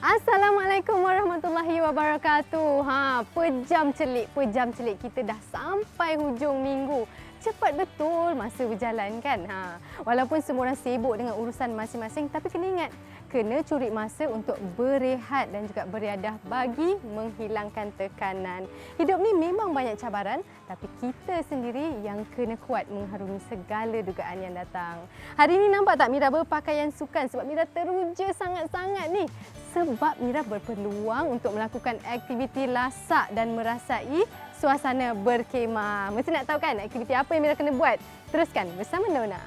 Assalamualaikum warahmatullahi wabarakatuh. Pejam celik kita dah sampai hujung minggu. Cepat betul masa berjalan kan. Walaupun semua orang sibuk dengan urusan masing-masing, tapi kena ingat, kena curi masa untuk berehat dan juga beriadah bagi menghilangkan tekanan. Hidup ni memang banyak cabaran, tapi kita sendiri yang kena kuat mengharungi segala dugaan yang datang. Hari ini nampak tak Mira berpakaian sukan sebab Mira teruja sangat-sangat ni. Sebab Mira berpeluang untuk melakukan aktiviti lasak dan merasai suasana berkhemah. Mesti nak tahu kan aktiviti apa yang Mira kena buat? Teruskan bersama Nona.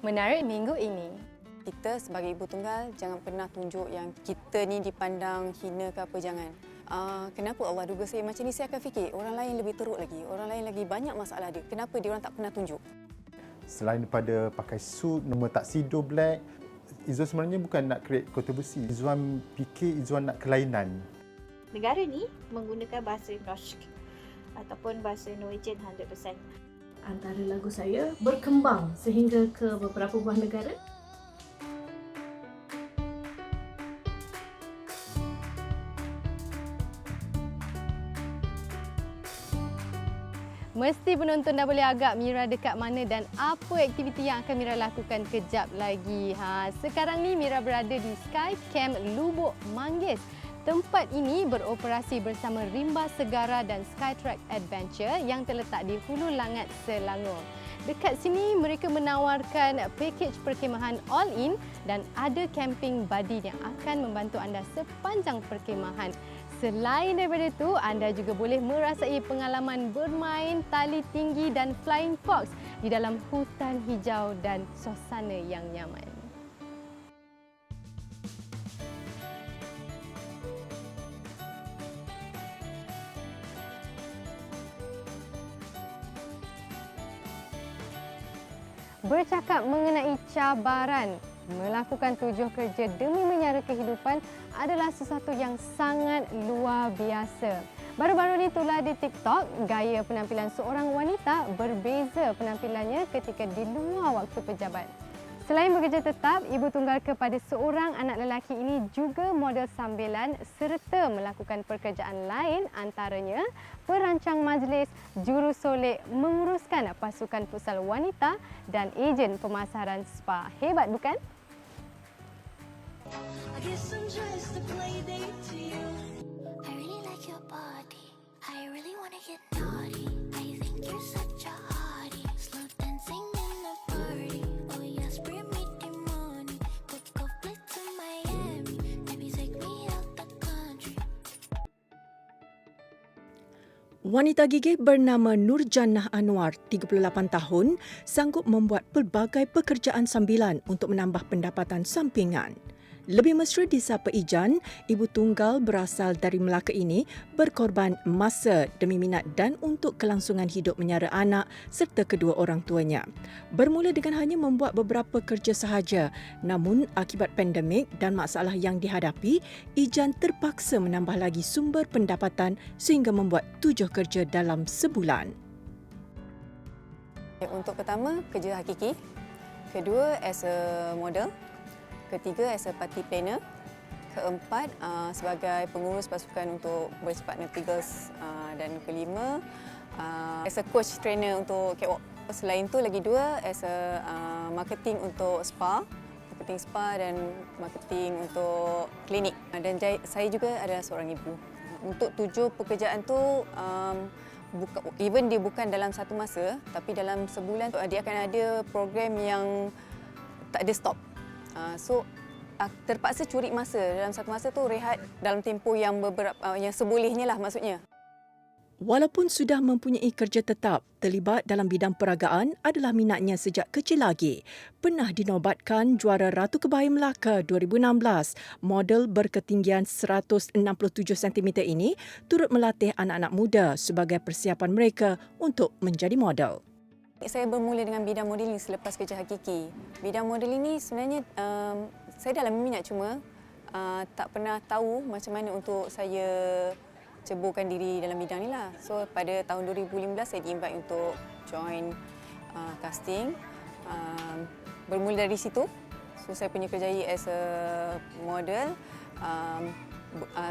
Menarik minggu ini. Kita sebagai ibu tunggal jangan pernah tunjuk yang kita ni dipandang hina ke apa, jangan. Kenapa Allah duga saya macam ni, saya akan fikir orang lain lebih teruk lagi, orang lain lagi banyak masalah dia. Kenapa dia orang tak pernah tunjuk? Selain daripada pakai suit, nama tuxedo black, Izzuan sebenarnya bukan nak create kontroversi. Izzuan fikir Izzuan nak kelainan. Negara ni menggunakan bahasa Norsk ataupun bahasa Norwegian 100%. Antara lagu saya berkembang sehingga ke beberapa buah negara. Mesti penonton dah boleh agak Mira dekat mana dan apa aktiviti yang akan Mira lakukan kejap lagi. Sekarang ni Mira berada di Sky Camp Lubuk Manggis. Tempat ini beroperasi bersama Rimba Segara dan Skytrack Adventure yang terletak di Hulu Langat, Selangor. Dekat sini mereka menawarkan pakej perkhemahan all-in dan ada camping buddy yang akan membantu anda sepanjang perkhemahan. Selain daripada itu, anda juga boleh merasai pengalaman bermain tali tinggi dan flying fox di dalam hutan hijau dan suasana yang nyaman. Bercakap mengenai cabaran, melakukan tujuh kerja demi menyara kehidupan adalah sesuatu yang sangat luar biasa. Baru-baru ni tular di TikTok, gaya penampilan seorang wanita berbeza penampilannya ketika di luar waktu pejabat. Selain bekerja tetap, ibu tunggal kepada seorang anak lelaki ini juga model sambilan serta melakukan pekerjaan lain, antaranya perancang majlis, jurusolek, menguruskan pasukan futsal wanita dan ejen pemasaran spa. Hebat bukan? I guess I'm just a playdate to you. I really like your body. I really wanna get naughty. I think you're such a hottie. Slow dancing in the party. Oh yes, bring me the money. Book a flight to Miami. Maybe take me out the country. Wanita gigih bernama Nurjannah Anwar, 38 tahun, sanggup membuat pelbagai pekerjaan sambilan untuk menambah pendapatan sampingan. Lebih mesra disapa Ijan, ibu tunggal berasal dari Melaka ini berkorban masa demi minat dan untuk kelangsungan hidup menyara anak serta kedua orang tuanya. Bermula dengan hanya membuat beberapa kerja sahaja, namun akibat pandemik dan masalah yang dihadapi, Ijan terpaksa menambah lagi sumber pendapatan sehingga membuat 7 kerja dalam sebulan. Untuk pertama, kerja hakiki. Kedua, as a model. Ketiga, as a party planner. Keempat, sebagai pengurus pasukan untuk Boys Partner Tigers. Dan kelima, as a coach trainer untuk catwalk. Selain itu, lagi dua, as a marketing untuk spa. Marketing spa dan marketing untuk klinik. Dan saya juga adalah seorang ibu. Untuk 7 pekerjaan tu, even dia bukan dalam satu masa, tapi dalam sebulan dia akan ada program yang tak ada stop. So terpaksa curi masa dalam satu masa tu, rehat dalam tempoh yang yang sebolehnya lah maksudnya. Walaupun sudah mempunyai kerja tetap, terlibat dalam bidang peragaan adalah minatnya sejak kecil lagi. Pernah dinobatkan juara Ratu Kebaya Melaka 2016, model berketinggian 167 cm ini turut melatih anak-anak muda sebagai persiapan mereka untuk menjadi model. Saya bermula dengan bidang modeling selepas kerja hakiki. Bidang modeling ni sebenarnya saya dalam minat, cuma tak pernah tahu macam mana untuk saya ceburkan diri dalam bidang ni lah. So pada tahun 2015 saya di-invite untuk join casting. Bermula dari situ, so saya punya kerjaya as a model.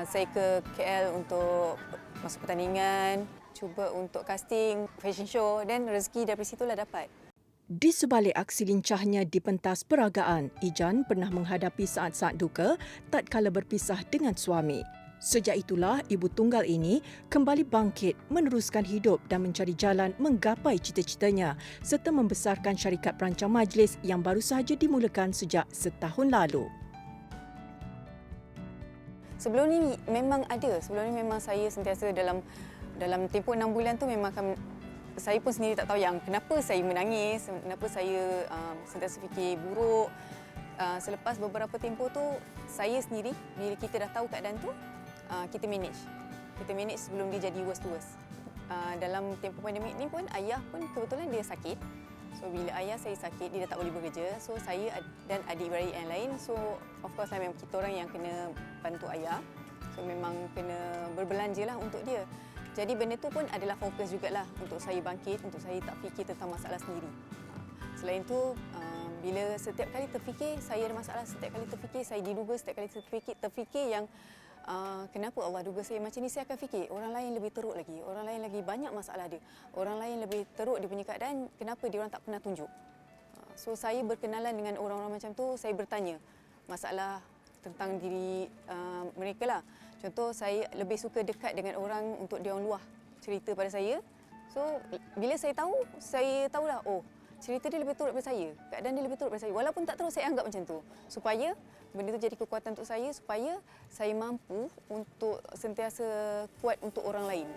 Saya ke KL untuk masuk pertandingan, cuba untuk casting, fashion show dan rezeki dari situlah dapat. Di sebalik aksi lincahnya di pentas peragaan, Ijan pernah menghadapi saat-saat duka tatkala berpisah dengan suami. Sejak itulah, ibu tunggal ini kembali bangkit, meneruskan hidup dan mencari jalan menggapai cita-citanya serta membesarkan syarikat perancang majlis yang baru sahaja dimulakan sejak setahun lalu. Sebelum ni memang ada. Sebelum ni memang saya sentiasa dalam tempoh 6 bulan tu memang saya pun sendiri tak tahu yang kenapa saya menangis, kenapa saya sentiasa fikir buruk. Selepas beberapa tempoh tu, saya sendiri bila kita dah tahu keadaan tu, kita manage. Kita manage sebelum dia jadi worse to worse. Dalam tempoh pandemik ni pun ayah pun kebetulan dia sakit. So bila ayah saya sakit, dia dah tak boleh bekerja. So saya dan adik-beradik yang lain, so of course lah memang kita orang yang kena bantu ayah. So memang kena berbelanja lah untuk dia. Jadi benda tu pun adalah fokus jugalah untuk saya bangkit, untuk saya tak fikir tentang masalah sendiri. Selain tu, bila setiap kali terfikir saya ada masalah, setiap kali terfikir saya diduga, setiap kali terfikir yang kenapa Allah duga saya macam ni, saya akan fikir orang lain lebih teruk lagi, orang lain lagi banyak masalah dia, orang lain lebih teruk dia punya keadaan, kenapa dia orang tak pernah tunjuk. So saya berkenalan dengan orang-orang macam tu, saya bertanya masalah tentang diri mereka lah. Contoh saya lebih suka dekat dengan orang untuk dia orang luah cerita pada saya. So bila saya tahulah, oh cerita dia lebih teruk daripada saya, keadaan dia lebih teruk daripada saya. Walaupun tak teruk, saya anggap macam tu. Supaya benda tu jadi kekuatan untuk saya, supaya saya mampu untuk sentiasa kuat untuk orang lain.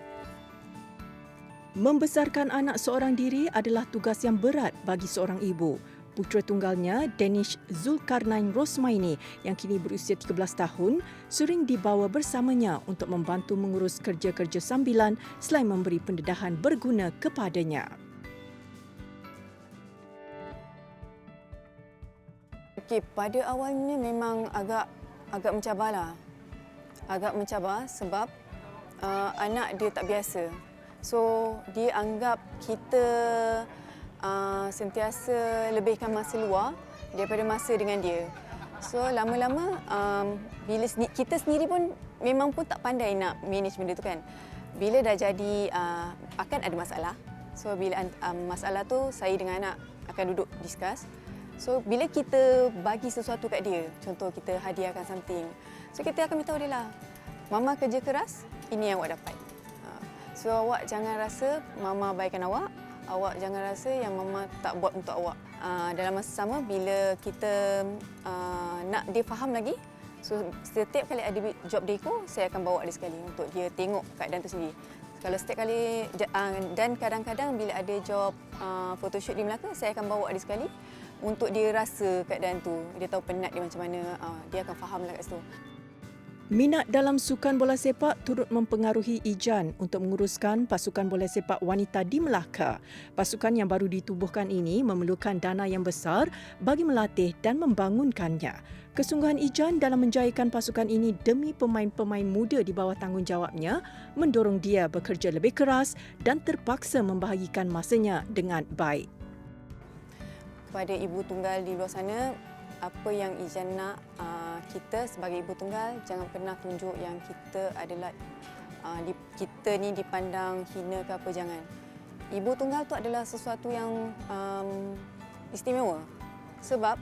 Membesarkan anak seorang diri adalah tugas yang berat bagi seorang ibu. Putera tunggalnya, Danish Zulkarnain Rosmaini yang kini berusia 13 tahun, sering dibawa bersamanya untuk membantu mengurus kerja-kerja sambilan selain memberi pendedahan berguna kepadanya. Okey, pada awalnya memang agak mencabarlah. Agak mencabar sebab anak dia tak biasa. So, dia anggap kita sentiasa lebihkan masa luar daripada masa dengan dia. So, lama-lama bila kita sendiri pun memang pun tak pandai nak manage benda tu kan. Bila dah jadi akan ada masalah. So, bila masalah tu saya dengan anak akan duduk discuss. So, bila kita bagi sesuatu kat dia, contoh kita hadiahkan something, so kita akan beritahu dia lah, Mama kerja keras, ini yang awak dapat. So, awak jangan rasa Mama abaikan awak jangan rasa yang Mama tak buat untuk awak. Dalam masa sama, bila kita nak dia faham lagi, so setiap kali ada job deko, saya akan bawa dia sekali untuk dia tengok keadaan tu sendiri. Kalau setiap kali, dan kadang-kadang bila ada job photoshoot di Melaka, saya akan bawa dia sekali untuk dia rasa keadaan tu. Dia tahu penat dia macam mana, dia akan fahamlah kat situ. Minat dalam sukan bola sepak turut mempengaruhi Ijan untuk menguruskan pasukan bola sepak wanita di Melaka. Pasukan yang baru ditubuhkan ini memerlukan dana yang besar bagi melatih dan membangunkannya. Kesungguhan Ijan dalam menjayakan pasukan ini demi pemain-pemain muda di bawah tanggungjawabnya mendorong dia bekerja lebih keras dan terpaksa membahagikan masanya dengan baik. Kepada ibu tunggal di luar sana, apa yang Ijan nak, kita sebagai ibu tunggal jangan pernah tunjuk yang kita adalah kita ni dipandang hina ke apa, jangan. Ibu tunggal tu adalah sesuatu yang istimewa sebab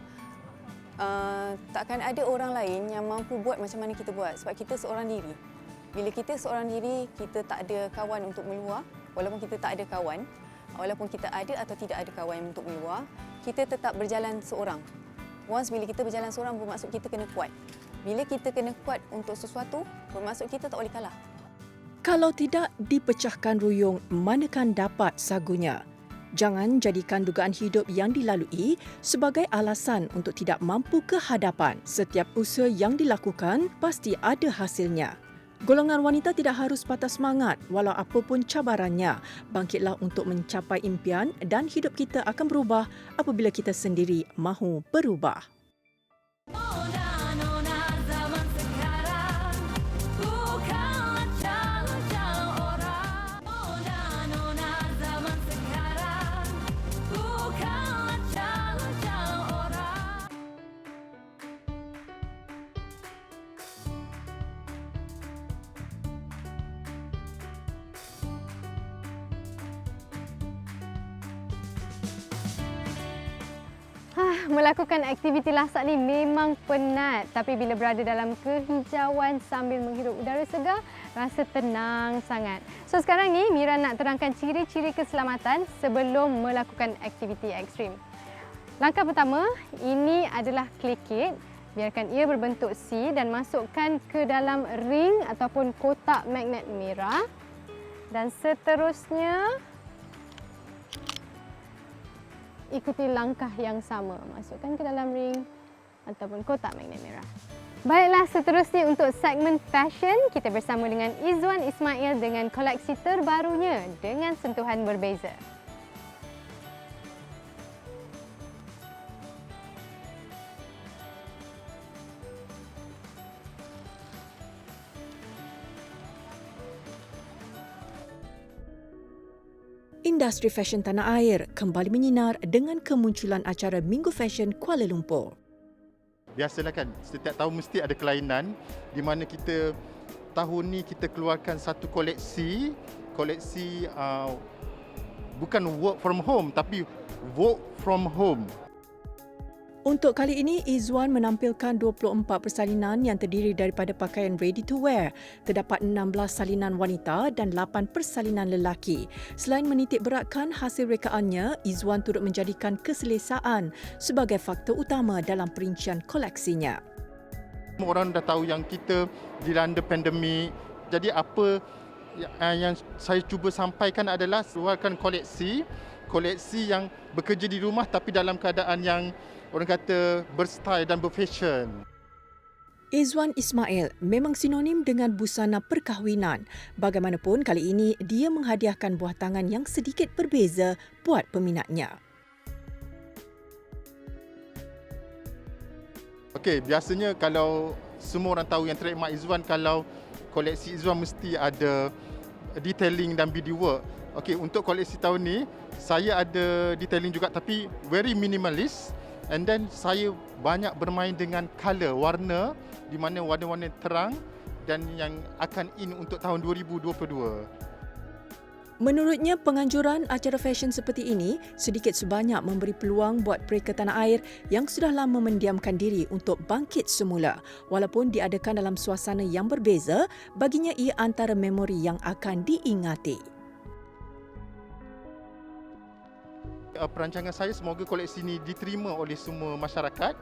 takkan ada orang lain yang mampu buat macam mana kita buat sebab kita seorang diri. Bila kita seorang diri, kita tak ada kawan untuk meluar. Walaupun kita tak ada kawan, walaupun kita ada atau tidak ada kawan untuk meluar, kita tetap berjalan seorang. Once bila kita berjalan seorang, bermaksud kita kena kuat. Bila kita kena kuat untuk sesuatu, bermaksud kita tak boleh kalah. Kalau tidak dipecahkan ruyung, manakan dapat sagunya. Jangan jadikan dugaan hidup yang dilalui sebagai alasan untuk tidak mampu ke hadapan. Setiap usaha yang dilakukan pasti ada hasilnya. Golongan wanita tidak harus patah semangat walau apapun cabarannya. Bangkitlah untuk mencapai impian dan hidup kita akan berubah apabila kita sendiri mahu berubah. Nona zaman sekarang bukanlah calon melakukan aktiviti lasak ni memang penat, tapi bila berada dalam kehijauan sambil menghirup udara segar, rasa tenang sangat. So sekarang ni Mira nak terangkan ciri-ciri keselamatan sebelum melakukan aktiviti ekstrim. Langkah pertama, ini adalah klikit. Biarkan ia berbentuk C dan masukkan ke dalam ring ataupun kotak magnet merah. Dan seterusnya, ikuti langkah yang sama. Masukkan ke dalam ring ataupun kotak magnet merah. Baiklah, seterusnya untuk segmen fashion, kita bersama dengan Izwan Ismail dengan koleksi terbarunya dengan sentuhan berbeza. Industri fashion tanah air kembali menyinar dengan kemunculan acara Minggu Fashion Kuala Lumpur. Biasalah kan, setiap tahun mesti ada kelainan di mana kita tahun ni kita keluarkan satu koleksi bukan work from home tapi work from home. Untuk kali ini, Izwan menampilkan 24 persalinan yang terdiri daripada pakaian ready to wear. Terdapat 16 salinan wanita dan 8 persalinan lelaki. Selain menitik beratkan hasil rekaannya, Izwan turut menjadikan keselesaan sebagai faktor utama dalam perincian koleksinya. Orang dah tahu yang kita dilanda pandemik. Jadi apa yang saya cuba sampaikan adalah keluarkan koleksi yang bekerja di rumah tapi dalam keadaan yang orang kata berstyle dan berfashion. Izwan Ismail memang sinonim dengan busana perkahwinan. Bagaimanapun, kali ini dia menghadiahkan buah tangan yang sedikit berbeza buat peminatnya. Okey, biasanya kalau semua orang tahu yang trademark Izwan, kalau koleksi Izwan mesti ada detailing dan beadwork. Okey, untuk koleksi tahun ni saya ada detailing juga tapi very minimalist. And then saya banyak bermain dengan color, warna di mana warna-warna terang dan yang akan in untuk tahun 2022. Menurutnya, penganjuran acara fashion seperti ini sedikit sebanyak memberi peluang buat mereka tanah air yang sudah lama mendiamkan diri untuk bangkit semula. Walaupun diadakan dalam suasana yang berbeza, baginya ia antara memori yang akan diingati. Perancangan saya semoga koleksi ini diterima oleh semua masyarakat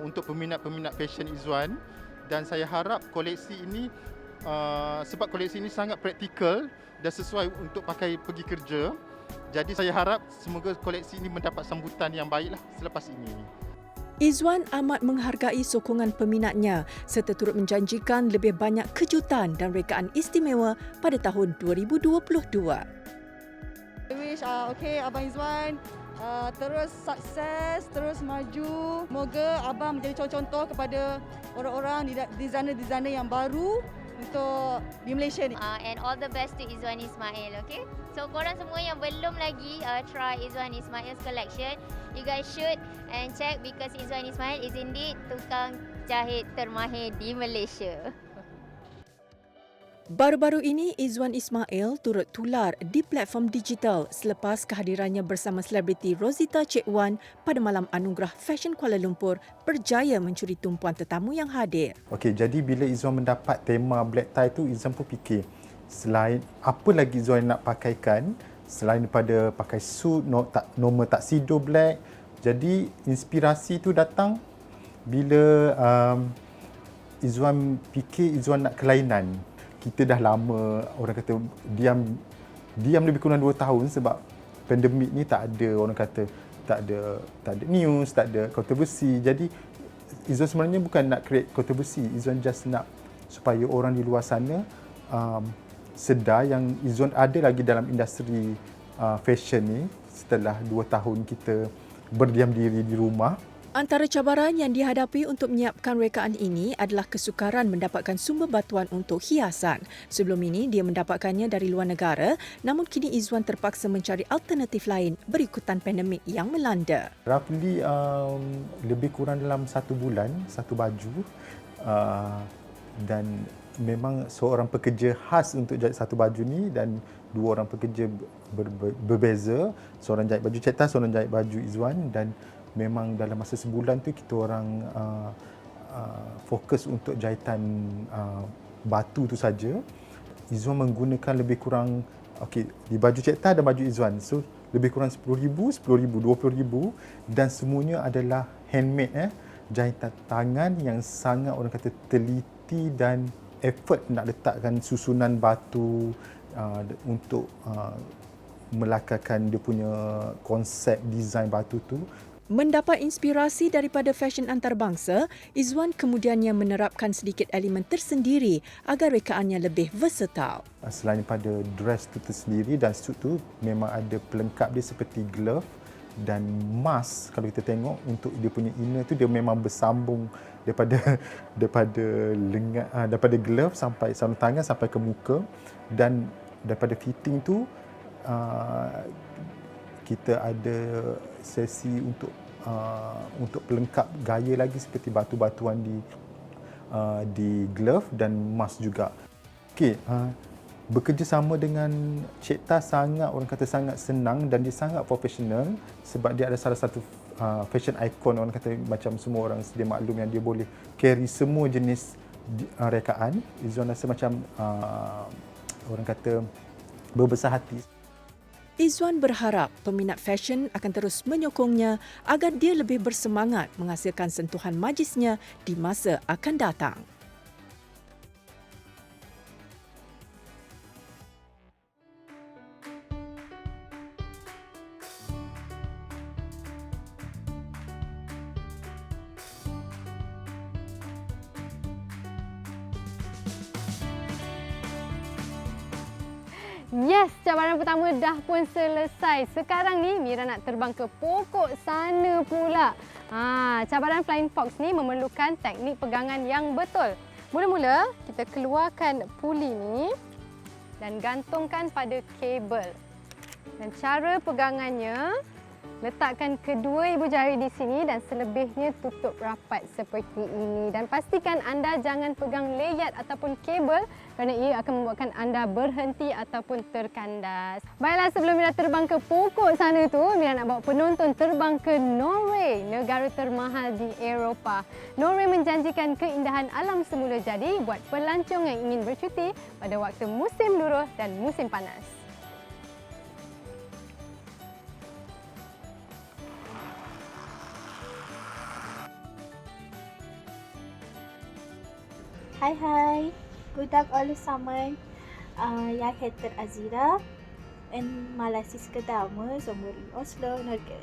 untuk peminat-peminat fashion Izwan, dan saya harap koleksi ini sebab koleksi ini sangat praktikal dan sesuai untuk pakai pergi kerja. Jadi saya harap semoga koleksi ini mendapat sambutan yang baiklah selepas ini. Izwan amat menghargai sokongan peminatnya serta turut menjanjikan lebih banyak kejutan dan rekaan istimewa pada tahun 2022. I wish Abang Izwan terus sukses, terus maju. Moga Abang menjadi contoh kepada orang-orang designer-designer yang baru untuk di Malaysia ni. And all the best to Izwan Ismail, okay? So korang semua yang belum lagi try Izwan Ismail's collection, you guys should and check because Izwan Ismail is indeed tukang jahit termahir di Malaysia. Baru-baru ini, Izwan Ismail turut tular di platform digital selepas kehadirannya bersama selebriti Rosita Cik Wan pada malam anugerah Fashion Kuala Lumpur berjaya mencuri tumpuan tetamu yang hadir. Okey, jadi bila Izwan mendapat tema black tie tu, Izwan pun fikir selain apa lagi Izwan nak pakaikan selain daripada pakai suit normal tuxedo black. Jadi inspirasi tu datang bila Izwan fikir Izwan nak kelainan. Kita dah lama orang kata diam lebih kurang 2 tahun sebab pandemik ni tak ada orang kata tak ada news, tak ada kontroversi. Jadi Izwan sebenarnya bukan nak create kontroversi, Izwan just nak supaya orang di luar sana sedar yang Izwan ada lagi dalam industri fashion ni setelah 2 tahun kita berdiam diri di rumah. Antara cabaran yang dihadapi untuk menyiapkan rekaan ini adalah kesukaran mendapatkan sumber batuan untuk hiasan. Sebelum ini, dia mendapatkannya dari luar negara, namun kini Izwan terpaksa mencari alternatif lain berikutan pandemik yang melanda. Roughly lebih kurang dalam 1 bulan, satu baju dan memang seorang pekerja khas untuk jahit satu baju ni dan 2 orang pekerja berbeza, seorang jahit baju cetas, seorang jahit baju Izwan dan memang dalam masa sebulan tu kita orang fokus untuk jahitan batu tu saja. Izwan menggunakan lebih kurang, di baju Cik Tah ada baju Izwan. So lebih kurang 10,000, 20,000 dan semuanya adalah handmade, jahitan tangan yang sangat orang kata teliti dan effort nak letakkan susunan batu untuk melakarkan dia punya konsep design batu tu. Mendapat inspirasi daripada fashion antarabangsa, Izwan kemudiannya menerapkan sedikit elemen tersendiri agar rekaannya lebih versatile. Selain daripada dress tu tersendiri dan suit tu, memang ada pelengkap dia seperti glove dan mask. Kalau kita tengok untuk dia punya inner tu, dia memang bersambung daripada lengan, daripada glove sampai sarung tangan sampai ke muka, dan daripada fitting tu kita ada sesi untuk pelengkap gaya lagi seperti batu-batuan di glove dan mask juga. Bekerjasama dengan Cik Tah orang kata sangat senang dan dia sangat profesional sebab dia ada salah satu fashion icon, orang kata macam semua orang sedia maklum yang dia boleh carry semua jenis rekaan. Izwan rasa macam orang kata berbesar hati. Izwan berharap peminat fashion akan terus menyokongnya agar dia lebih bersemangat menghasilkan sentuhan majisnya di masa akan datang. Yes, cabaran pertama dah pun selesai. Sekarang ni Mira nak terbang ke pokok sana pula. Cabaran Flying Fox ni memerlukan teknik pegangan yang betul. Mula-mula kita keluarkan puli ni dan gantungkan pada kabel. Dan cara pegangannya, letakkan kedua ibu jari di sini dan selebihnya tutup rapat seperti ini. Dan pastikan anda jangan pegang layar ataupun kabel kerana ia akan membuatkan anda berhenti ataupun terkandas. Baiklah, sebelum Mira terbang ke pokok sana tu, Mira nak bawa penonton terbang ke Norway, negara termahal di Eropah. Norway menjanjikan keindahan alam semula jadi buat pelancong yang ingin bercuti pada waktu musim luruh dan musim panas. Hai, god dag alle sammen. Jeg heter Azira, en malaysisk dame som bor i Oslo, Norge.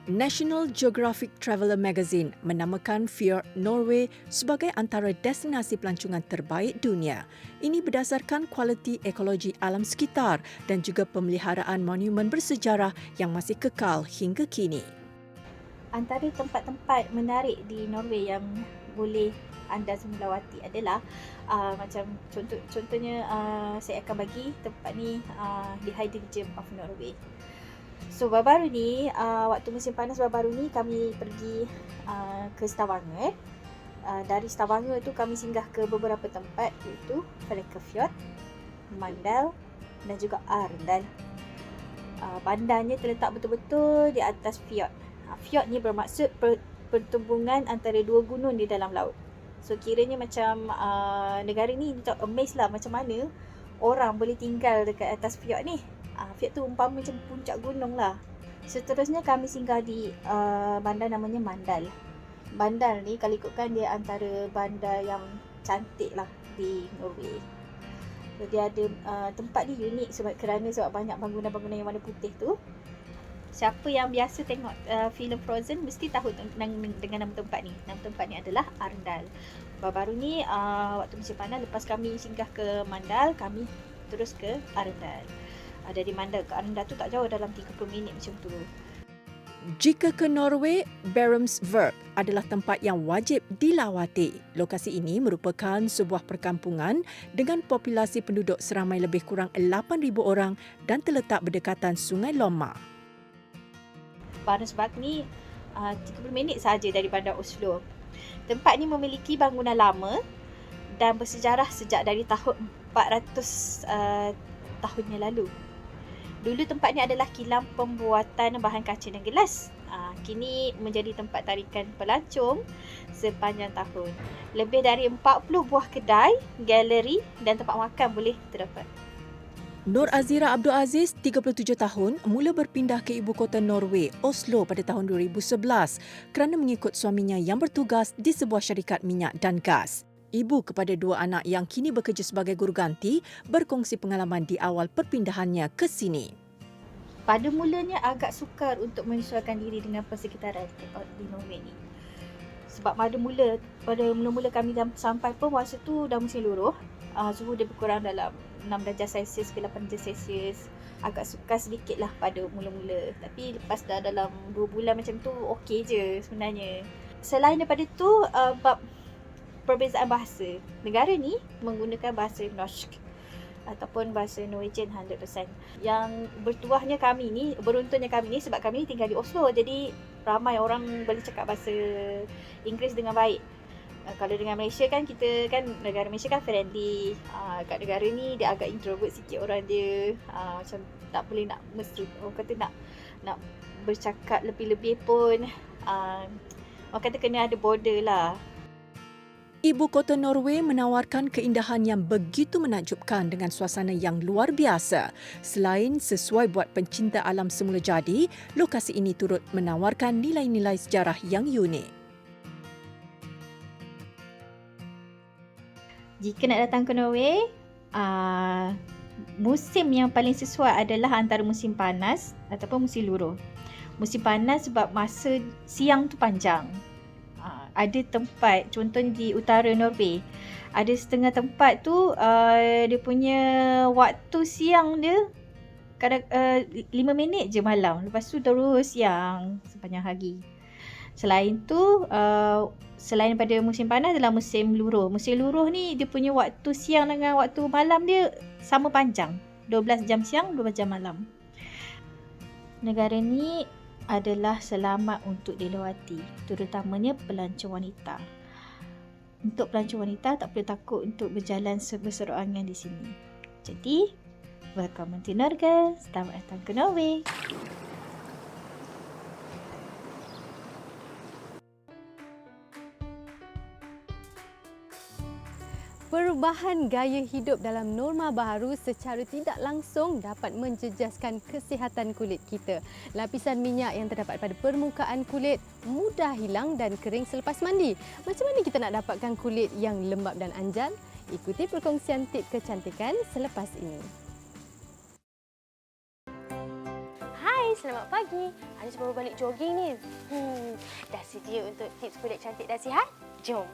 National Geographic Traveller Magazine menamakan Fjord Norway sebagai antara destinasi pelancongan terbaik dunia. Ini berdasarkan kualiti ekologi alam sekitar dan juga pemeliharaan monumen bersejarah yang masih kekal hingga kini. Antara tempat-tempat menarik di Norway yang boleh anda semua lawati adalah macam contohnya saya akan bagi tempat ni di Hidden Gem of Norway. So baru-baru ni waktu musim panas baru-baru ni kami pergi ke Stavanger. Dari Stavanger tu kami singgah ke beberapa tempat iaitu Flekkefjord, Mandal dan juga Arendal. Bandarnya terletak betul-betul di atas fjord. Fjord ni bermaksud pertumbungan antara dua gunung di dalam laut. So kiranya macam negara ni kita amazed lah macam mana orang boleh tinggal dekat atas fjord ni. Fjord tu umpama macam puncak gunung lah. Seterusnya kami singgah di bandar namanya Mandal. Bandar ni kalau ikutkan dia antara bandar yang cantik lah di Norway. So dia ada tempat ni unik sebab banyak bangunan-bangunan yang warna putih tu. Siapa yang biasa tengok filem Frozen mesti tahu dengan nama tempat ni. Nama tempat ni adalah Arendal. Baru-baru ni waktu musim panas lepas kami singgah ke Mandal, kami terus ke Arendal. Dari Mandal ke Arendal tu tak jauh, dalam 30 minit macam tu. Jika ke Norway, Bærumsværk adalah tempat yang wajib dilawati. Lokasi ini merupakan sebuah perkampungan dengan populasi penduduk seramai lebih kurang 8,000 orang dan terletak berdekatan Sungai Lomma. Bærumsværk ni 30 minit sahaja dari bandar Oslo. Tempat ni memiliki bangunan lama dan bersejarah sejak dari tahun 400 tahun yang lalu. Dulu tempat ni adalah kilang pembuatan bahan kaca dan gelas. Kini menjadi tempat tarikan pelancong sepanjang tahun. Lebih dari 40 buah kedai, galeri dan tempat makan boleh terdapat. Nur Azira Abdul Aziz, 37 tahun, mula berpindah ke ibu kota Norway, Oslo pada tahun 2011 kerana mengikut suaminya yang bertugas di sebuah syarikat minyak dan gas. Ibu kepada 2 anak yang kini bekerja sebagai guru ganti berkongsi pengalaman di awal perpindahannya ke sini. Pada mulanya agak sukar untuk menyesuaikan diri dengan persekitaran di Norway ni. Sebab pada mula-mula kami sampai pun masa tu dah musim luruh. Suhu dia berkurang dalam 6 darjah Celsius ke 8 darjah Celsius. Agak sukar sedikit lah pada mula-mula. Tapi lepas dah dalam 2 bulan macam tu, okey je sebenarnya. Selain daripada tu, bab perbezaan bahasa. Negara ni menggunakan bahasa norsk ataupun bahasa Norwegian 100%. Yang beruntungnya kami ni sebab kami ni tinggal di Oslo, jadi ramai orang boleh cakap bahasa Inggeris dengan baik. Kalau dengan Malaysia kan, kita kan negara Malaysia kan friendly. Kat negara ni dia agak introvert sikit orang dia. Macam tak boleh nak mesti orang kata nak bercakap lebih-lebih pun. Orang kata kena ada border lah. Ibu kota Norway menawarkan keindahan yang begitu menakjubkan dengan suasana yang luar biasa. Selain sesuai buat pencinta alam semula jadi, lokasi ini turut menawarkan nilai-nilai sejarah yang unik. Jika nak datang ke Norway, musim yang paling sesuai adalah antara musim panas ataupun musim luruh. Musim panas sebab masa siang tu panjang. Ada tempat, contohnya di utara Norway, ada setengah tempat tu dia punya waktu siang dia kadang 5 minit je malam. Lepas tu terus siang sepanjang hari. Selain tu, selain daripada musim panas adalah musim luruh. Musim luruh ni dia punya waktu siang dengan waktu malam dia sama panjang. 12 jam siang, 12 jam malam. Negara ni adalah selamat untuk dilawati, terutamanya pelancong wanita. Untuk pelancong wanita tak perlu takut untuk berjalan berserorangan di sini. Jadi, welcome to Norge. Selamat datang ke Norway. Perubahan gaya hidup dalam norma baharu secara tidak langsung dapat menjejaskan kesihatan kulit kita. Lapisan minyak yang terdapat pada permukaan kulit mudah hilang dan kering selepas mandi. Macam mana kita nak dapatkan kulit yang lembap dan anjal? Ikuti perkongsian tip kecantikan selepas ini. Hai, selamat pagi. Anis baru balik jogging ni. Dah sedia untuk tips kulit cantik dan sihat? Jom.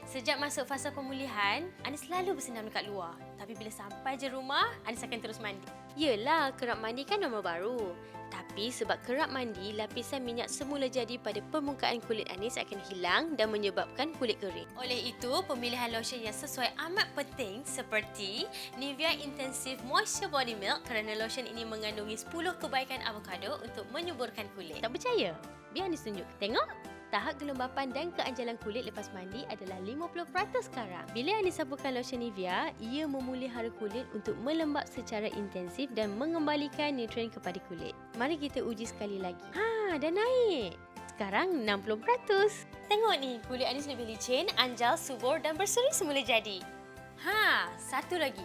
Sejak masuk fasa pemulihan, Anis selalu bersenam dekat luar. Tapi bila sampai je rumah, Anis akan terus mandi. Yelah, kerap mandi kan norma baru. Tapi sebab kerap mandi, lapisan minyak semula jadi pada permukaan kulit Anis akan hilang dan menyebabkan kulit kering. Oleh itu, pemilihan lotion yang sesuai amat penting seperti Nivea Intensive Moisture Body Milk kerana lotion ini mengandungi 10 kebaikan avocado untuk menyuburkan kulit. Tak percaya? Biar Anis tunjuk. Tengok! Tahap kelembapan dan keanjalan kulit lepas mandi adalah 50% sekarang. Bila Anis sapukan lotion Nivea, ia memulihara kulit untuk melembab secara intensif dan mengembalikan nutrien kepada kulit. Mari kita uji sekali lagi. Dah naik. Sekarang 60%. Tengok ni, kulit Anis lebih licin, anjal, subur dan berseri semula jadi. Satu lagi.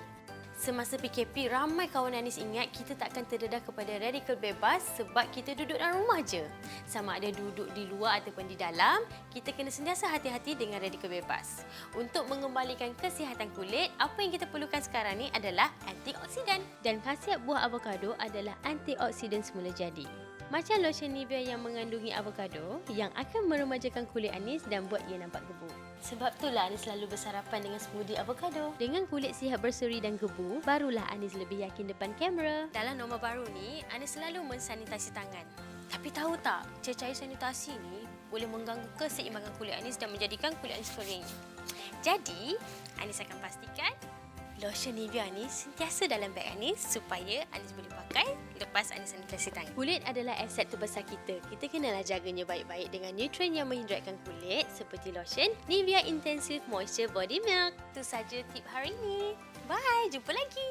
Semasa PKP, ramai kawan Anis ingat kita takkan terdedah kepada radikal bebas sebab kita duduk dalam rumah je. Sama ada duduk di luar ataupun di dalam, kita kena sentiasa hati-hati dengan radikal bebas. Untuk mengembalikan kesihatan kulit, apa yang kita perlukan sekarang ni adalah antioksidan. Dan khasiat buah avocado adalah antioksidan semula jadi. Macam lotion Nivea yang mengandungi avocado yang akan meremajakan kulit Anis dan buat ia nampak gebu. Sebab itulah Anis selalu bersarapan dengan smoothie avocado. Dengan kulit sihat berseri dan gebu, barulah Anis lebih yakin depan kamera. Dalam norma baru ni, Anis selalu mensanitasi tangan. Tapi tahu tak, cecair sanitasi ni boleh mengganggu keseimbangan kulit Anis dan menjadikan kulit Anis kering. Jadi, Anis akan pastikan lotion Nivea ni sentiasa dalam beg Anis supaya Anis boleh pakai lepas Anis sanitasi tangan. Kulit adalah aset terbesar kita. Kita kenalah jaganya baik-baik dengan nutrien yang menghidratkan kulit seperti lotion Nivea Intensive Moisture Body Milk. Itu saja tip hari ini. Bye, jumpa lagi.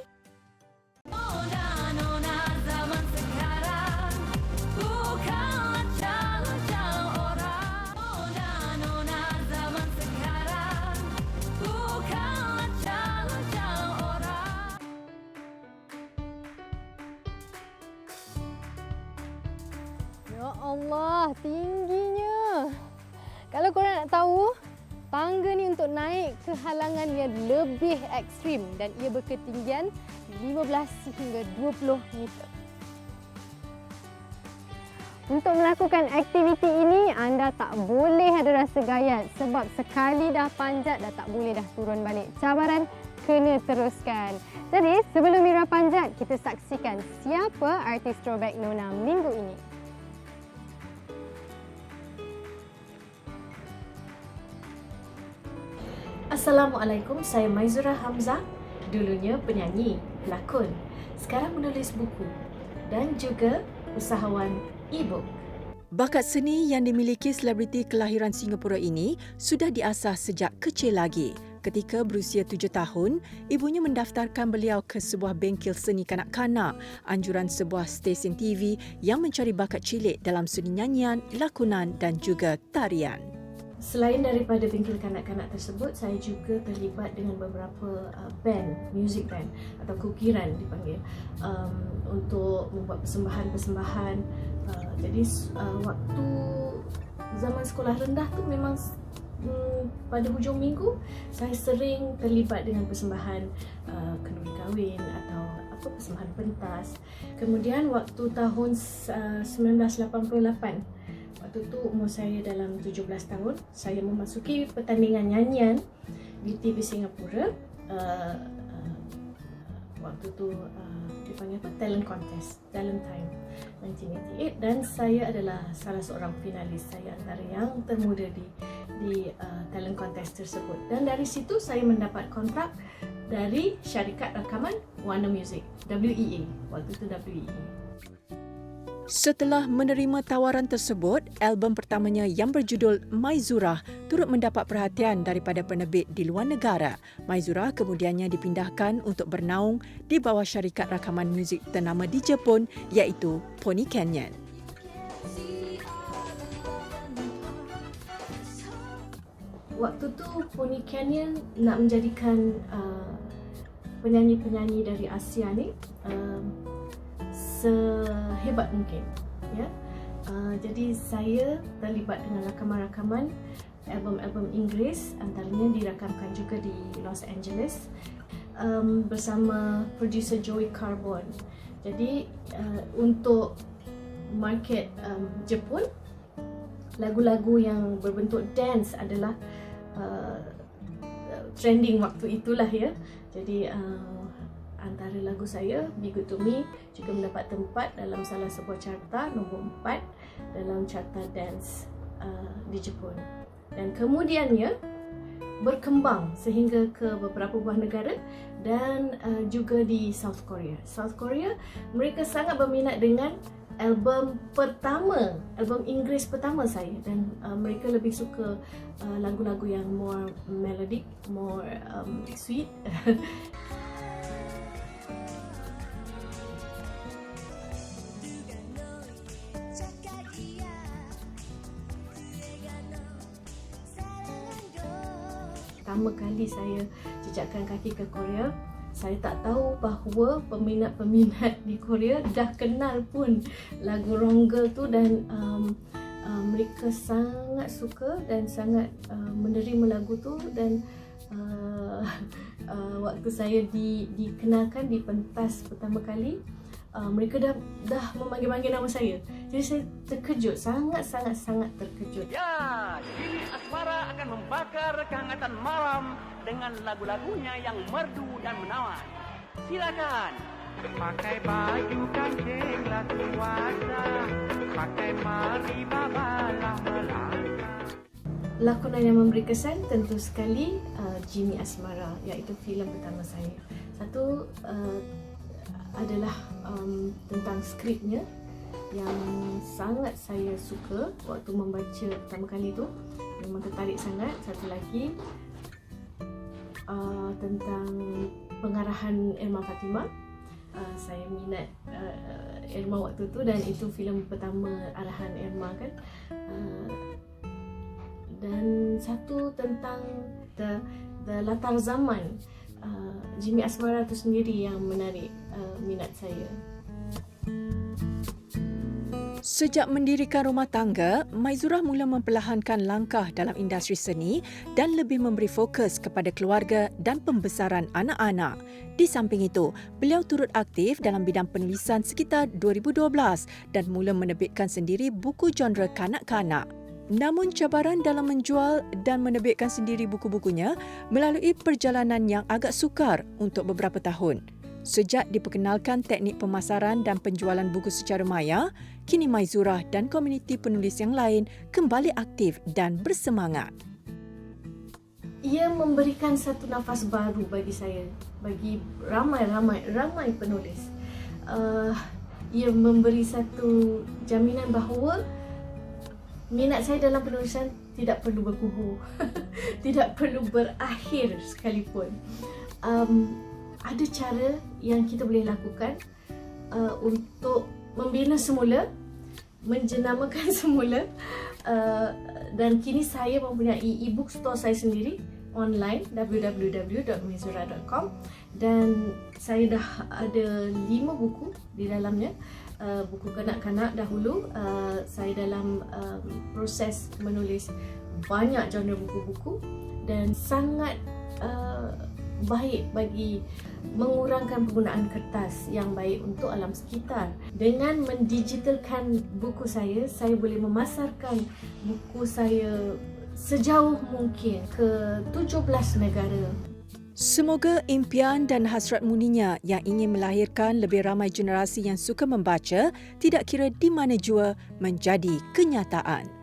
Allah, tingginya. Kalau korang nak tahu, tangga ni untuk naik ke halangan yang lebih ekstrim dan ia berketinggian 15 hingga 20 meter. Untuk melakukan aktiviti ini, anda tak boleh ada rasa gayat sebab sekali dah panjat, dah tak boleh dah turun balik. Cabaran kena teruskan. Jadi, sebelum Mira panjat, kita saksikan siapa artis throwback Nona minggu ini. Assalamualaikum, saya Maizura Hamzah. Dulunya penyanyi, pelakon. Sekarang menulis buku dan juga usahawan e-book. Bakat seni yang dimiliki selebriti kelahiran Singapura ini sudah diasah sejak kecil lagi. Ketika berusia 7 tahun, ibunya mendaftarkan beliau ke sebuah bengkel seni kanak-kanak, anjuran sebuah stesen TV yang mencari bakat cilik dalam seni nyanyian, lakonan dan juga tarian. Selain daripada bengkel kanak-kanak tersebut, saya juga terlibat dengan beberapa band, music band atau kukiran dipanggil, untuk membuat persembahan-persembahan. Jadi waktu zaman sekolah rendah tu memang pada hujung minggu saya sering terlibat dengan persembahan kenduri kahwin atau persembahan pentas. Kemudian waktu tahun 1988, waktu tu umur saya dalam 17 tahun, saya memasuki pertandingan nyanyian di TV Singapura. Waktu tu dipanggil talent contest, talent time 1988, dan saya adalah salah seorang finalis. Saya antara yang termuda di talent contest tersebut, dan dari situ saya mendapat kontrak dari syarikat rakaman Warner Music, WEA, waktu itu WEA. Setelah menerima tawaran tersebut, album pertamanya yang berjudul Maizura turut mendapat perhatian daripada penerbit di luar negara. Maizura kemudiannya dipindahkan untuk bernaung di bawah syarikat rakaman muzik ternama di Jepun iaitu Pony Canyon. Waktu tu Pony Canyon nak menjadikan penyanyi-penyanyi dari Asia ni sehebat mungkin, ya. Jadi saya terlibat dengan rakaman-rakaman album-album Inggeris, antaranya dirakamkan juga di Los Angeles bersama producer Joey Carbone. Jadi untuk market Jepun, lagu-lagu yang berbentuk dance adalah trending waktu itulah, ya. Jadi antara lagu saya, Be Good To Me, juga mendapat tempat dalam salah sebuah carta nombor 4 dalam carta dance di Jepun. Dan kemudiannya berkembang sehingga ke beberapa buah negara dan juga di South Korea. South Korea, mereka sangat berminat dengan album pertama, album Inggeris pertama saya, dan mereka lebih suka lagu-lagu yang more melodic, more sweet. Pertama kali saya jejakkan kaki ke Korea, saya tak tahu bahawa peminat-peminat di Korea dah kenal pun lagu Wrong Girl tu, dan mereka sangat suka dan sangat menerima lagu tu. Dan waktu saya dikenalkan di pentas pertama kali, mereka dah memanggil-manggil nama saya. Jadi saya terkejut, sangat terkejut. Ya, Jimmy Asmara akan membakar kehangatan malam dengan lagu-lagunya yang merdu dan menawan. Silakan. Pakai baju kancinglah kuasa, pakai mari babalah melangkah. Lakonan yang memberi kesan tentu sekali Jimmy Asmara, iaitu filem pertama saya. Satu adalah tentang skripnya yang sangat saya suka waktu membaca pertama kali tu, memang tertarik sangat. Satu lagi tentang pengarahan Irma Fatimah. Saya minat Irma waktu tu, dan itu filem pertama arahan Irma kan. Dan satu tentang the latar zaman Jimmy Asmara tu sendiri yang menarik minat saya. Sejak mendirikan rumah tangga, Maizurah mula memperlahankan langkah dalam industri seni dan lebih memberi fokus kepada keluarga dan pembesaran anak-anak. Di samping itu, beliau turut aktif dalam bidang penulisan sekitar 2012 dan mula menerbitkan sendiri buku genre kanak-kanak. Namun cabaran dalam menjual dan menerbitkan sendiri buku-bukunya melalui perjalanan yang agak sukar untuk beberapa tahun. Sejak diperkenalkan teknik pemasaran dan penjualan buku secara maya, kini Maizurah dan komuniti penulis yang lain kembali aktif dan bersemangat. Ia memberikan satu nafas baru bagi saya, bagi ramai penulis. Ia memberi satu jaminan bahawa minat saya dalam penulisan tidak perlu berkubu, tidak perlu berakhir sekalipun. Ada cara yang kita boleh lakukan untuk membina semula, menjenamakan semula, dan kini saya mempunyai e-book store saya sendiri online www.maizurah.com dan saya dah ada 5 buku di dalamnya. Buku kanak-kanak dahulu, saya dalam proses menulis banyak genre buku-buku dan sangat baik bagi mengurangkan penggunaan kertas yang baik untuk alam sekitar. Dengan mendigitalkan buku saya boleh memasarkan buku saya sejauh mungkin ke 17 negara. Semoga impian dan hasrat muninya yang ingin melahirkan lebih ramai generasi yang suka membaca, tidak kira di mana jua, menjadi kenyataan.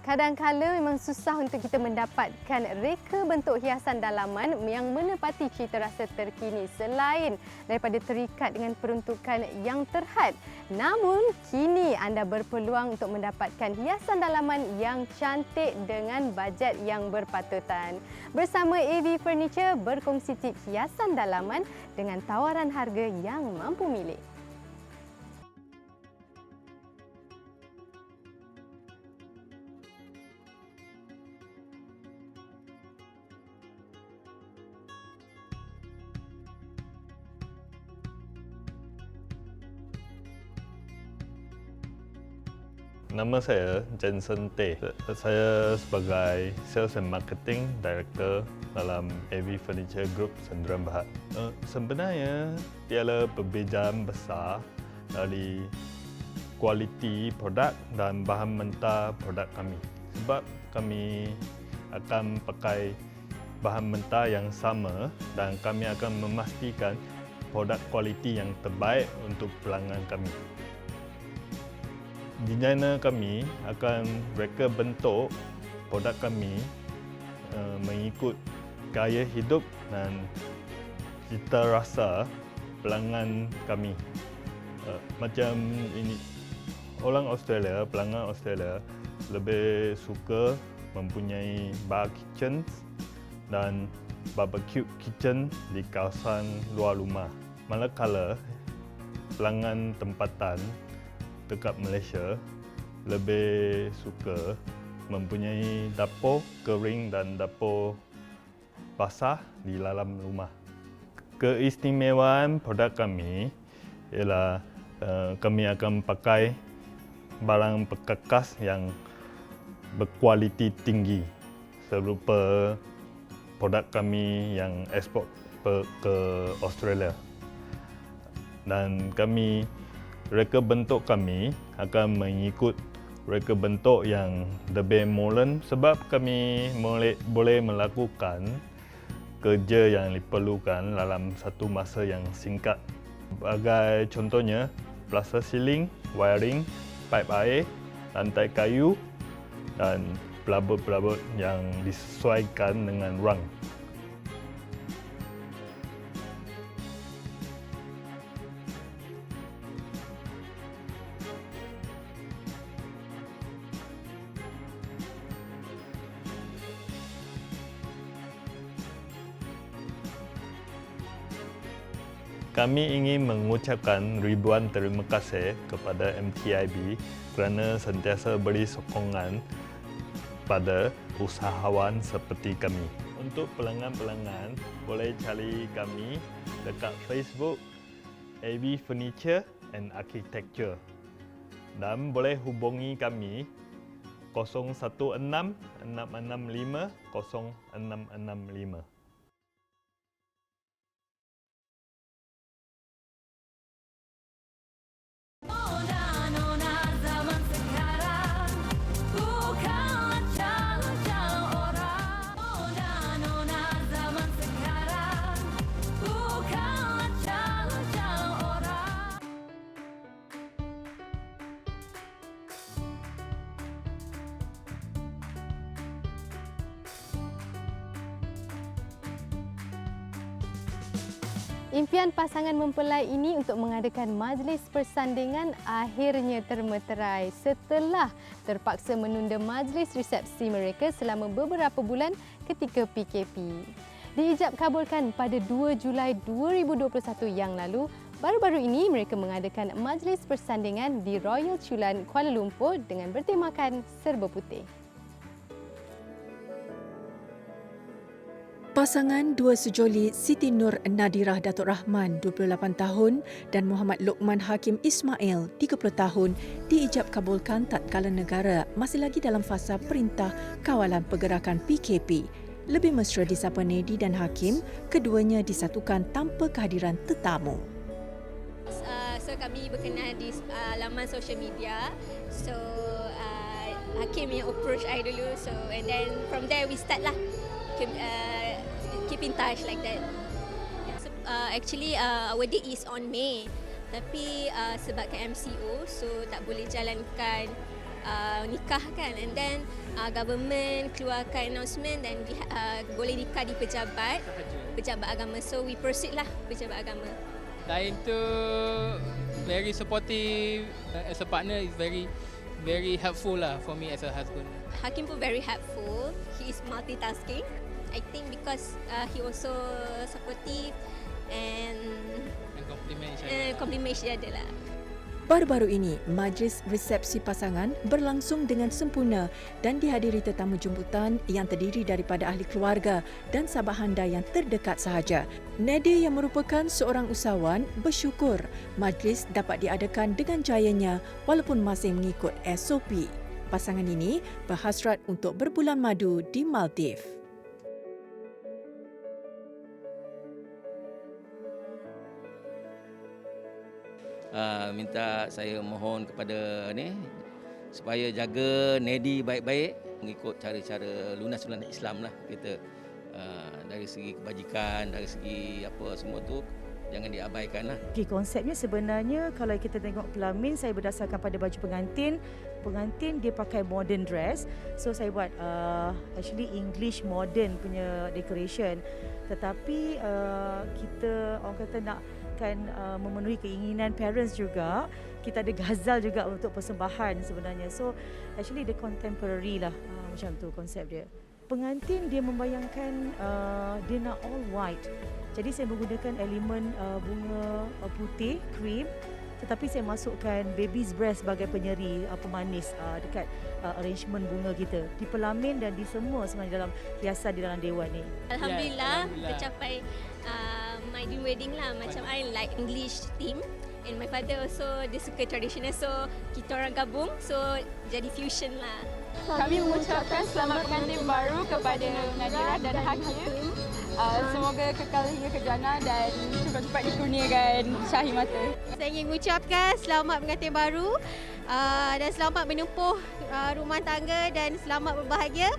Kadang-kala memang susah untuk kita mendapatkan reka bentuk hiasan dalaman yang menepati cita rasa terkini selain daripada terikat dengan peruntukan yang terhad. Namun, kini anda berpeluang untuk mendapatkan hiasan dalaman yang cantik dengan bajet yang berpatutan. Bersama AV Furniture berkongsi tips hiasan dalaman dengan tawaran harga yang mampu milik. Nama saya Jensen Teh. Saya sebagai Sales and Marketing Director dalam AV Furniture Group Sendirian Berhad. Sebenarnya ialah perbezaan besar dari kualiti produk dan bahan mentah produk kami. Sebab kami akan pakai bahan mentah yang sama dan kami akan memastikan produk kualiti yang terbaik untuk pelanggan kami. Designer kami akan reka bentuk produk kami mengikut gaya hidup dan cita rasa pelanggan kami. Macam ini, pelanggan Australia lebih suka mempunyai bar kitchen dan barbecue kitchen di kawasan luar rumah. Manakala pelanggan tempatan dekat Malaysia lebih suka mempunyai dapur kering dan dapur basah di dalam rumah. Keistimewaan produk kami ialah kami akan pakai barang perkakas yang berkualiti tinggi serupa produk kami yang ekspor ke Australia. Dan reka bentuk kami akan mengikut reka bentuk yang lebih moden sebab kami boleh melakukan kerja yang diperlukan dalam satu masa yang singkat. Sebagai contohnya, plaster ceiling, wiring, pipe air, lantai kayu dan pelabur-pelabur yang disesuaikan dengan rang. Kami ingin mengucapkan ribuan terima kasih kepada MTIB kerana sentiasa beri sokongan kepada usahawan seperti kami. Untuk pelanggan-pelanggan, boleh cari kami dekat Facebook AV Furniture and Architecture dan boleh hubungi kami 016 665 0665. Impian pasangan mempelai ini untuk mengadakan majlis persandingan akhirnya termeterai setelah terpaksa menunda majlis resepsi mereka selama beberapa bulan ketika PKP. Diijab kabulkan pada 2 Julai 2021 yang lalu, baru-baru ini mereka mengadakan majlis persandingan di Royal Chulan, Kuala Lumpur dengan bertemakan serba putih. Pasangan dua sejoli Siti Nur Nadirah Datuk Rahman 28 tahun dan Muhammad Lokman Hakim Ismail 30 tahun diijab kabulkan tatkala negara masih lagi dalam fasa perintah kawalan pergerakan PKP. Lebih mesra disapa Nedi dan Hakim, keduanya disatukan tanpa kehadiran tetamu. So kami berkenal di laman social media. So Hakim yang approach I dulu. So and then from there we start lah. Keep in touch like that. So, actually our date is on May, tapi sebabkan MCO so tak boleh jalankan nikah kan, and then government keluarkan announcement dan boleh nikah di pejabat agama, so we proceed lah pejabat agama. Lain tu very supportive, as a partner is very helpful lah for me as a husband. Hakim pun very helpful, he is multitasking. I think because he also supportive and compliment each other lah. Baru-baru ini, majlis resepsi pasangan berlangsung dengan sempurna dan dihadiri tetamu jemputan yang terdiri daripada ahli keluarga dan sahabat-handa yang terdekat sahaja. Nedi yang merupakan seorang usahawan bersyukur majlis dapat diadakan dengan jayanya walaupun masih mengikut SOP. Pasangan ini berhasrat untuk berbulan madu di Maldives. Minta saya mohon kepada supaya jaga Nedi baik-baik mengikut cara-cara lunas-lunas Islam lah kita, dari segi kebajikan, dari segi apa semua tu jangan diabaikan lah. Okay, konsepnya sebenarnya kalau kita tengok pelamin saya berdasarkan pada baju pengantin dia pakai modern dress, so saya buat actually English modern punya decoration, tetapi kita orang kata nak memenuhi keinginan parents juga. Kita ada ghazal juga untuk persembahan sebenarnya. So actually the contemporary lah, macam tu konsep dia. Pengantin dia membayangkan dia nak all white. Jadi saya menggunakan elemen bunga putih, cream, tetapi saya masukkan baby's breath sebagai penyeri pemanis dekat arrangement bunga kita di pelamin dan di semua sebenarnya dalam hiasan di dalam dewan ni. Alhamdulillah, tercapai my dream wedding lah. Macam I like English theme and my father also dia suka traditional, so kita orang gabung, so jadi fusion lah. Kami mengucapkan selamat pengantin baru kepada Nadirah dan Hakim. Semoga kekal hingga ke jannah dan cepat-cepat dikurniakan syahid mata. Saya ingin mengucapkan selamat pengantin baru dan selamat menempuh rumah tangga dan selamat berbahagia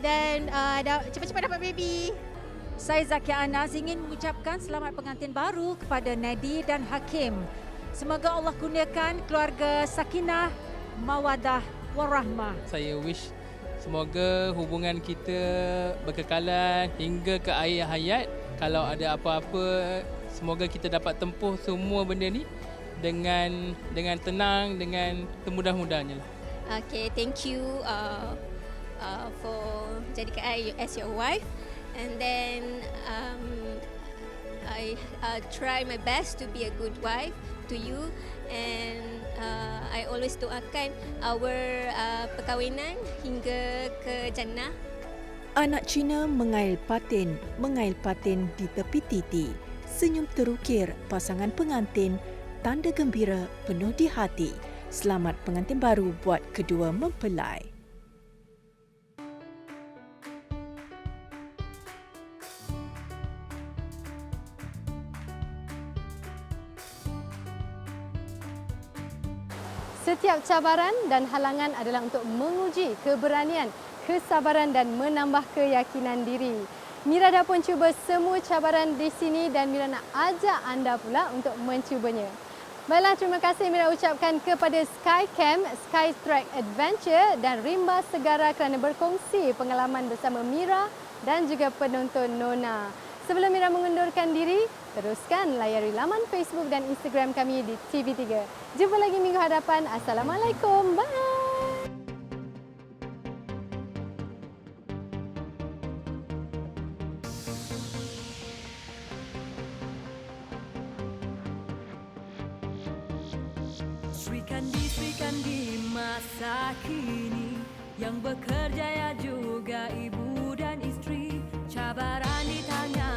dan cepat-cepat dapat baby. Saya Zakia Anas ingin mengucapkan selamat pengantin baru kepada Nedi dan Hakim. Semoga Allah kurniakan keluarga sakinah, mawadah, warahmah. Saya wish semoga hubungan kita berkekalan hingga ke akhir hayat. Kalau ada apa-apa, semoga kita dapat tempuh semua benda ni dengan tenang, dengan semudah-mudahnya lah. Okay, thank you for jadikan I as your wife. And then I try my best to be a good wife to you, and I always doakan our perkahwinan hingga ke jannah. Anak Cina mengail patin di tepi titi. Senyum terukir pasangan pengantin, tanda gembira penuh di hati. Selamat pengantin baru buat kedua mempelai. Setiap cabaran dan halangan adalah untuk menguji keberanian, kesabaran dan menambah keyakinan diri. Mira dah pun cuba semua cabaran di sini dan Mira nak ajak anda pula untuk mencubanya. Baiklah, terima kasih Mira ucapkan kepada Skycamp, Skytrack Adventure dan Rimba Segara kerana berkongsi pengalaman bersama Mira dan juga penonton Nona. Sebelum Mira mengundurkan diri, teruskan layari laman Facebook dan Instagram kami di TV3. Jumpa lagi minggu hadapan. Assalamualaikum. Bye. Sri Kandi masa kini yang bekerja ya juga ibu dan istri, cabaran di tangan